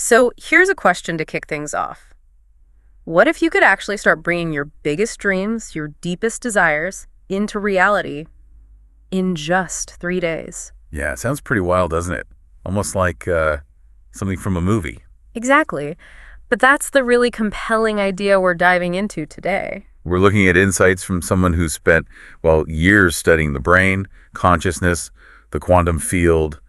So here's a question to kick things off. What if you could actually start bringing your biggest dreams, your deepest desires, into reality in just 3 days? Yeah, it sounds pretty wild, doesn't it? Almost like something from a movie. Exactly. But that's the really compelling idea we're diving into today. We're looking at insights from someone who spent, well, years studying the brain, consciousness, the quantum field,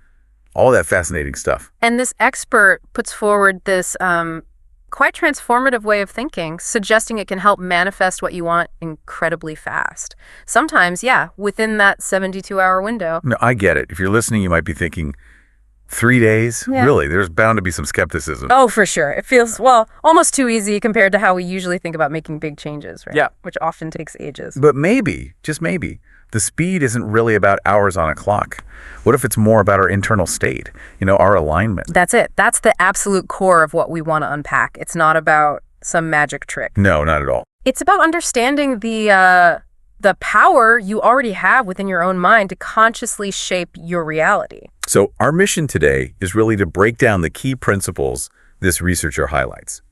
all that fascinating stuff. And this expert puts forward this quite transformative way of thinking, suggesting it can help manifest what you want incredibly fast. Sometimes, yeah, within that 72-hour window. No, I get it. If you're listening, you might be thinking, 3 days? Yeah. Really? There's bound to be some skepticism. Oh, for sure. It feels, well, almost too easy compared to how we usually think about making big changes, right? Yeah. Which often takes ages. But maybe, just maybe, the speed isn't really about hours on a clock. What if it's more about our internal state, our alignment? That's it. That's the absolute core of what we want to unpack. It's not about some magic trick. No, not at all. It's about understanding the power you already have within your own mind to consciously shape your reality. So our mission today is really to break down the key principles this researcher highlights,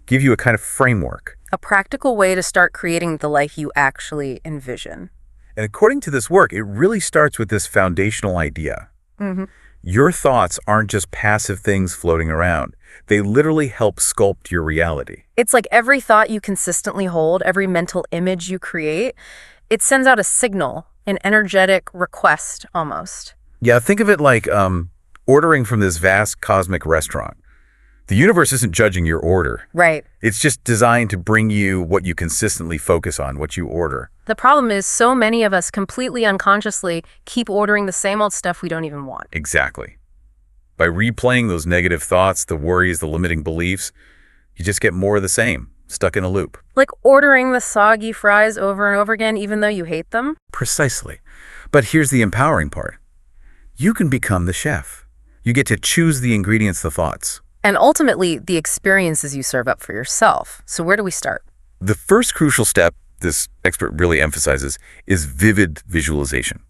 give you a kind of framework. A practical way to start creating the life you actually envision. And according to this work, it really starts with this foundational idea. Mm-hmm. Your thoughts aren't just passive things floating around. They literally help sculpt your reality. It's like every thought you consistently hold, every mental image you create, it sends out a signal, an energetic request almost. Yeah, think of it like ordering from this vast cosmic restaurant. The universe isn't judging your order. Right. It's just designed to bring you what you consistently focus on, what you order. The problem is so many of us completely unconsciously keep ordering the same old stuff we don't even want. Exactly. By replaying those negative thoughts, the worries, the limiting beliefs, you just get more of the same, stuck in a loop. Like ordering the soggy fries over and over again, even though you hate them? Precisely. But here's the empowering part. You can become the chef. You get to choose the ingredients, the thoughts. And ultimately, the experiences you serve up for yourself. So where do we start? The first crucial step this expert really emphasizes is vivid visualization.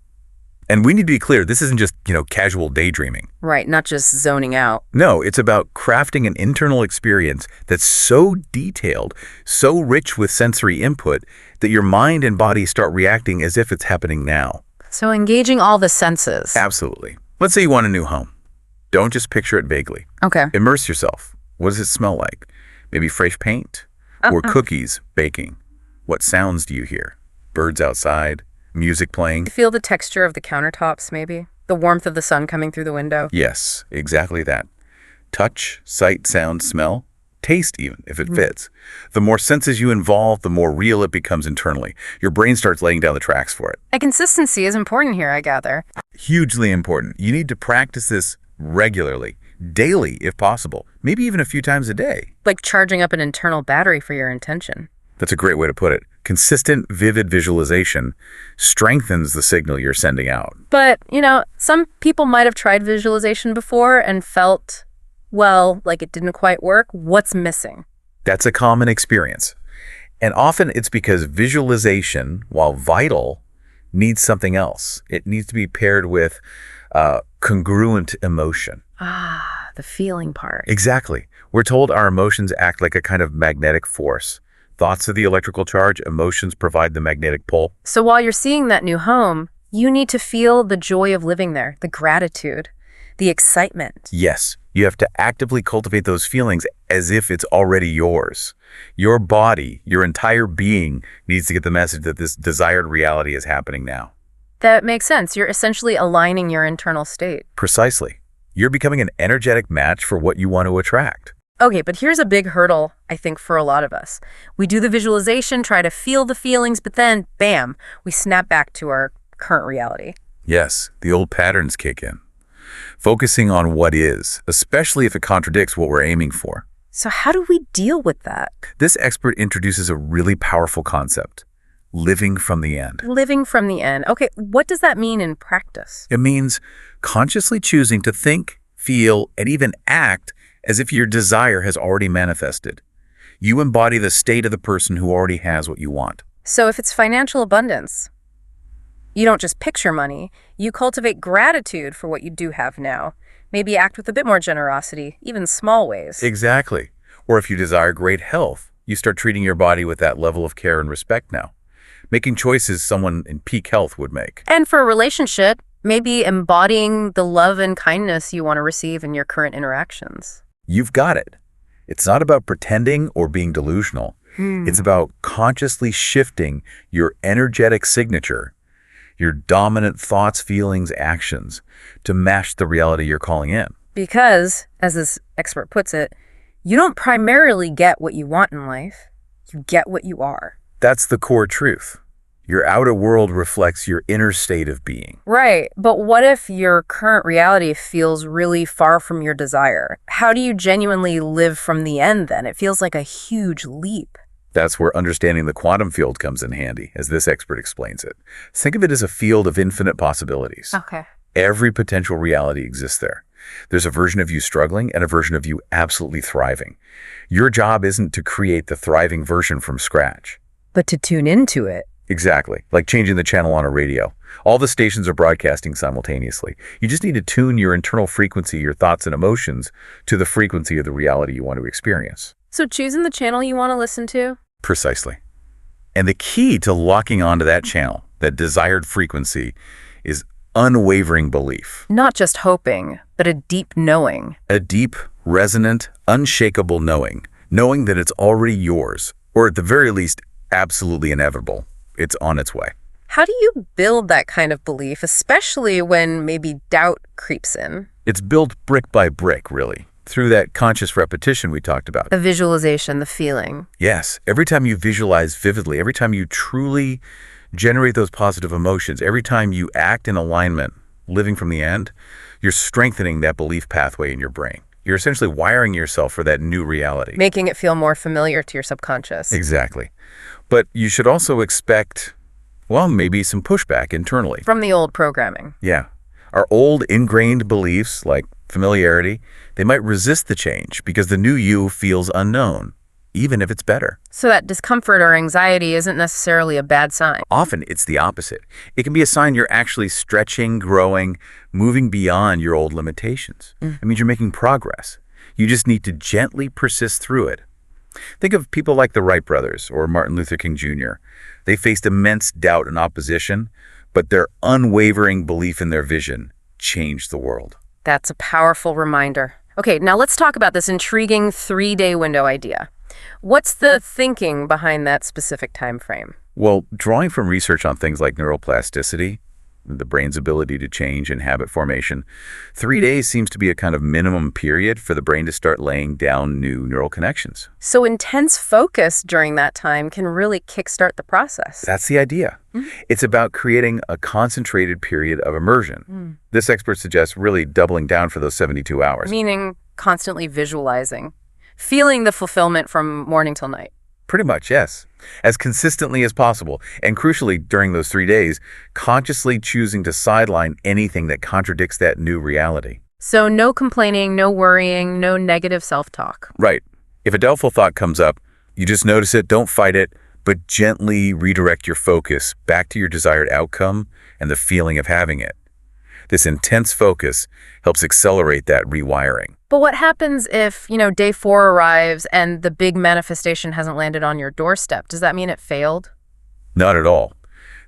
And we need to be clear, this isn't just, casual daydreaming. Right, not just zoning out. No, it's about crafting an internal experience that's so detailed, so rich with sensory input, that your mind and body start reacting as if it's happening now. So engaging all the senses. Absolutely. Let's say you want a new home. Don't just picture it vaguely. Okay. Immerse yourself. What does it smell like? Maybe fresh paint? Or cookies baking? What sounds do you hear? Birds outside? Music playing? Feel the texture of the countertops, maybe? The warmth of the sun coming through the window? Yes, exactly that. Touch, sight, sound, smell, taste even, if it fits. The more senses you involve, the more real it becomes internally. Your brain starts laying down the tracks for it. And consistency is important here, I gather. Hugely important. You need to practice this regularly, daily if possible, maybe even a few times a day. Like charging up an internal battery for your intention. That's a great way to put it. Consistent, vivid visualization strengthens the signal you're sending out. But, some people might have tried visualization before and felt, like it didn't quite work. What's missing? That's a common experience. And often it's because visualization, while vital, needs something else. It needs to be paired with congruent emotion. Ah, the feeling part. Exactly. We're told our emotions act like a kind of magnetic force. Thoughts are the electrical charge, emotions provide the magnetic pull. So while you're seeing that new home, you need to feel the joy of living there, the gratitude, the excitement. Yes, you have to actively cultivate those feelings as if it's already yours. Your body, your entire being needs to get the message that this desired reality is happening now. That makes sense. You're essentially aligning your internal state. Precisely. You're becoming an energetic match for what you want to attract. Okay, but here's a big hurdle, I think, for a lot of us. We do the visualization, try to feel the feelings, but then, bam, we snap back to our current reality. Yes, the old patterns kick in. Focusing on what is, especially if it contradicts what we're aiming for. So how do we deal with that? This expert introduces a really powerful concept. Living from the end. Living from the end. Okay, what does that mean in practice? It means consciously choosing to think, feel, and even act as if your desire has already manifested. You embody the state of the person who already has what you want. So if it's financial abundance, you don't just picture money, you cultivate gratitude for what you do have now. Maybe act with a bit more generosity, even small ways. Exactly. Or if you desire great health, you start treating your body with that level of care and respect now, making choices someone in peak health would make. And for a relationship, maybe embodying the love and kindness you want to receive in your current interactions. You've got it. It's not about pretending or being delusional. It's about consciously shifting your energetic signature, your dominant thoughts, feelings, actions to match the reality you're calling in. Because, as this expert puts it, you don't primarily get what you want in life, you get what you are. That's the core truth. Your outer world reflects your inner state of being. Right, but what if your current reality feels really far from your desire? How do you genuinely live from the end then? It feels like a huge leap. That's where understanding the quantum field comes in handy, as this expert explains it. Think of it as a field of infinite possibilities. Okay. Every potential reality exists there. There's a version of you struggling and a version of you absolutely thriving. Your job isn't to create the thriving version from scratch. But to tune into it. Exactly, like changing the channel on a radio. All the stations are broadcasting simultaneously. You just need to tune your internal frequency, your thoughts and emotions, to the frequency of the reality you want to experience. So choosing the channel you want to listen to? Precisely. And the key to locking onto that channel, that desired frequency, is unwavering belief. Not just hoping, but a deep knowing. A deep, resonant, unshakable knowing. Knowing that it's already yours, or at the very least, absolutely inevitable. It's on its way. How do you build that kind of belief, especially when maybe doubt creeps in? It's built brick by brick, really, through that conscious repetition we talked about. The visualization, the feeling. Yes, every time you visualize vividly, every time you truly generate those positive emotions, every time you act in alignment, living from the end, you're strengthening that belief pathway in your brain. You're essentially wiring yourself for that new reality. Making it feel more familiar to your subconscious. Exactly. But you should also expect, well, maybe some pushback internally. From the old programming. Yeah. Our old ingrained beliefs, like familiarity, they might resist the change because the new you feels unknown, even if it's better. So that discomfort or anxiety isn't necessarily a bad sign. Often it's the opposite. It can be a sign you're actually stretching, growing, moving beyond your old limitations. It means you're making progress. You just need to gently persist through it. Think of people like the Wright brothers or Martin Luther King Jr. They faced immense doubt and opposition, but their unwavering belief in their vision changed the world. That's a powerful reminder. Okay, now let's talk about this intriguing 3-day window idea. What's the thinking behind that specific time frame? Well, drawing from research on things like neuroplasticity, the brain's ability to change and habit formation, 3 days seems to be a kind of minimum period for the brain to start laying down new neural connections. So intense focus during that time can really kickstart the process. That's the idea. It's about creating a concentrated period of immersion. This expert suggests really doubling down for those 72 hours. Meaning constantly visualizing, feeling the fulfillment from morning till night. Pretty much, yes. As consistently as possible. And crucially, during those 3 days, consciously choosing to sideline anything that contradicts that new reality. So no complaining, no worrying, no negative self-talk. Right. If a doubtful thought comes up, you just notice it, don't fight it, but gently redirect your focus back to your desired outcome and the feeling of having it. This intense focus helps accelerate that rewiring. But what happens if, day 4 arrives and the big manifestation hasn't landed on your doorstep? Does that mean it failed? Not at all.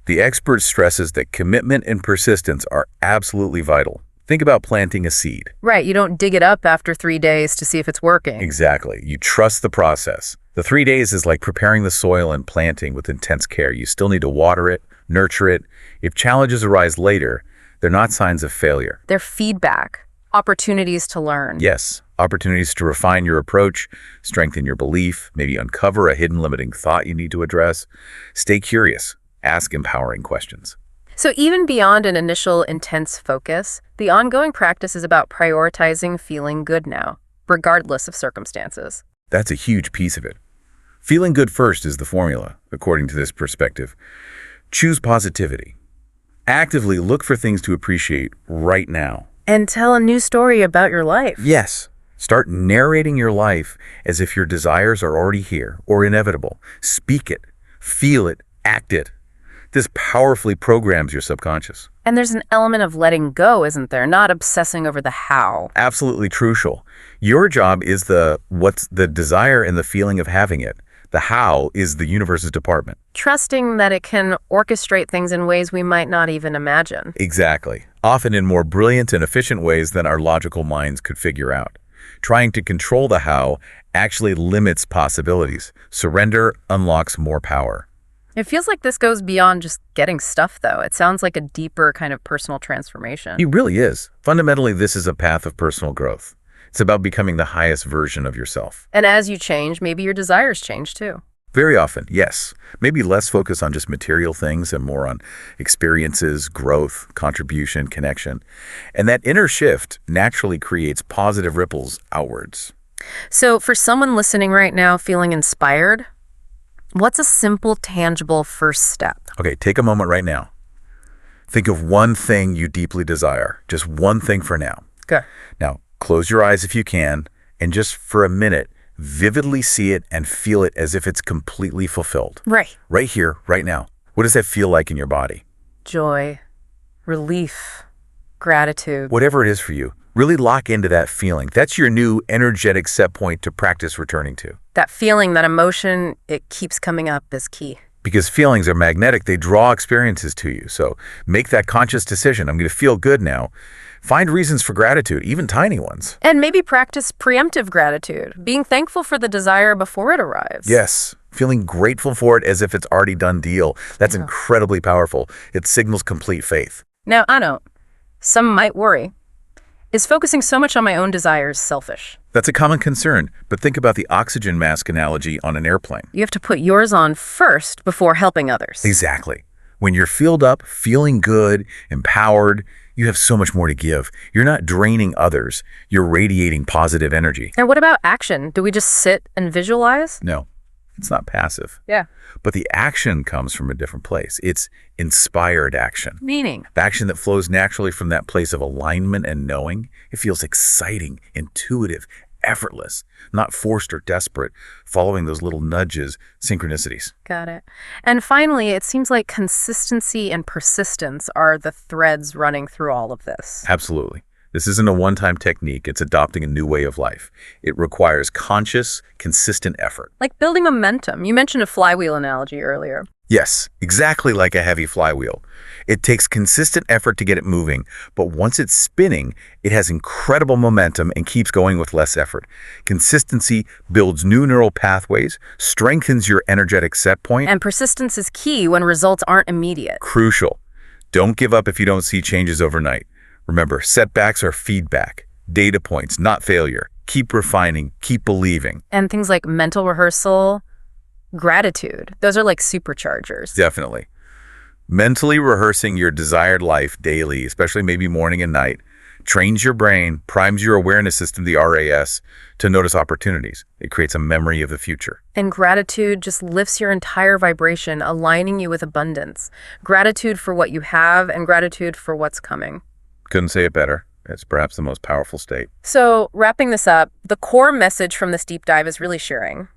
The expert stresses that commitment and persistence are absolutely vital. Think about planting a seed. Right, you don't dig it up after 3 days to see if it's working. Exactly. You trust the process. The 3 days is like preparing the soil and planting with intense care. You still need to water it, nurture it. If challenges arise later, they're not signs of failure. They're feedback, opportunities to learn. Yes, opportunities to refine your approach, strengthen your belief, maybe uncover a hidden limiting thought you need to address. Stay curious. Ask empowering questions. So even beyond an initial intense focus, the ongoing practice is about prioritizing feeling good now, regardless of circumstances. That's a huge piece of it. Feeling good first is the formula, according to this perspective. Choose positivity. Actively look for things to appreciate right now. And tell a new story about your life. Yes. Start narrating your life as if your desires are already here or inevitable. Speak it, feel it, act it. This powerfully programs your subconscious. And there's an element of letting go, isn't there? Not obsessing over the how. Absolutely crucial. Your job is what's the desire and the feeling of having it. The how is the universe's department. Trusting that it can orchestrate things in ways we might not even imagine. Exactly. Often in more brilliant and efficient ways than our logical minds could figure out. Trying to control the how actually limits possibilities. Surrender unlocks more power. It feels like this goes beyond just getting stuff, though. It sounds like a deeper kind of personal transformation. It really is. Fundamentally, this is a path of personal growth. It's about becoming the highest version of yourself. And as you change, maybe your desires change too. Very often, yes. Maybe less focus on just material things and more on experiences, growth, contribution, connection. And that inner shift naturally creates positive ripples outwards. So for someone listening right now feeling inspired, what's a simple, tangible first step? Okay, take a moment right now. Think of one thing you deeply desire. Just one thing for now. Okay. Now, close your eyes if you can, and just for a minute, vividly see it and feel it as if it's completely fulfilled. Right. Right here, right now. What does that feel like in your body? Joy, relief, gratitude. Whatever it is for you, really lock into that feeling. That's your new energetic set point to practice returning to. That feeling, that emotion, it keeps coming up is key. Because feelings are magnetic, they draw experiences to you. So make that conscious decision. I'm going to feel good now. Find reasons for gratitude, even tiny ones. And maybe practice preemptive gratitude, being thankful for the desire before it arrives. Yes, feeling grateful for it as if it's already done deal. That's incredibly powerful. It signals complete faith. Now, I know, some might worry. Is focusing so much on my own desires selfish? That's a common concern, but think about the oxygen mask analogy on an airplane. You have to put yours on first before helping others. Exactly. When you're filled up, feeling good, empowered, you have so much more to give. You're not draining others. You're radiating positive energy. And what about action? Do we just sit and visualize? No, it's not passive. Yeah. But the action comes from a different place. It's inspired action. Meaning? The action that flows naturally from that place of alignment and knowing. It feels exciting, intuitive, effortless, not forced or desperate, following those little nudges, synchronicities. Got it. And finally, it seems like consistency and persistence are the threads running through all of this. Absolutely. This isn't a one-time technique. It's adopting a new way of life. It requires conscious, consistent effort. Like building momentum. You mentioned a flywheel analogy earlier. Yes, exactly like a heavy flywheel. It takes consistent effort to get it moving, but once it's spinning, it has incredible momentum and keeps going with less effort. Consistency builds new neural pathways, strengthens your energetic set point. And persistence is key when results aren't immediate. Crucial. Don't give up if you don't see changes overnight. Remember, setbacks are feedback, data points, not failure. Keep refining, keep believing. And things like mental rehearsal, gratitude, those are like superchargers. Definitely. Mentally rehearsing your desired life daily, especially maybe morning and night, trains your brain, primes your awareness system, the RAS, to notice opportunities. It creates a memory of the future. And gratitude just lifts your entire vibration, aligning you with abundance. Gratitude for what you have and gratitude for what's coming. Couldn't say it better. It's perhaps the most powerful state. So, wrapping this up, the core message from this deep dive is really sharing.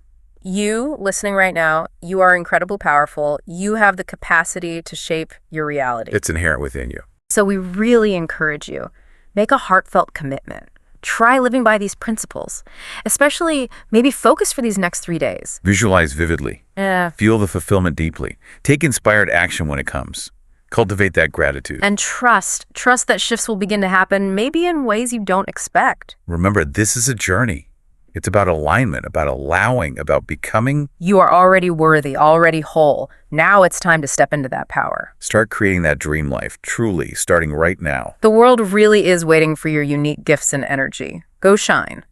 You, listening right now, you are incredibly powerful. You have the capacity to shape your reality. It's inherent within you. So we really encourage you, make a heartfelt commitment. Try living by these principles, especially maybe focus for these next 3 days. Visualize vividly. Yeah. Feel the fulfillment deeply. Take inspired action when it comes. Cultivate that gratitude. And trust that shifts will begin to happen, maybe in ways you don't expect. Remember, this is a journey. It's about alignment, about allowing, about becoming. You are already worthy, already whole. Now it's time to step into that power. Start creating that dream life, truly, starting right now. The world really is waiting for your unique gifts and energy. Go shine.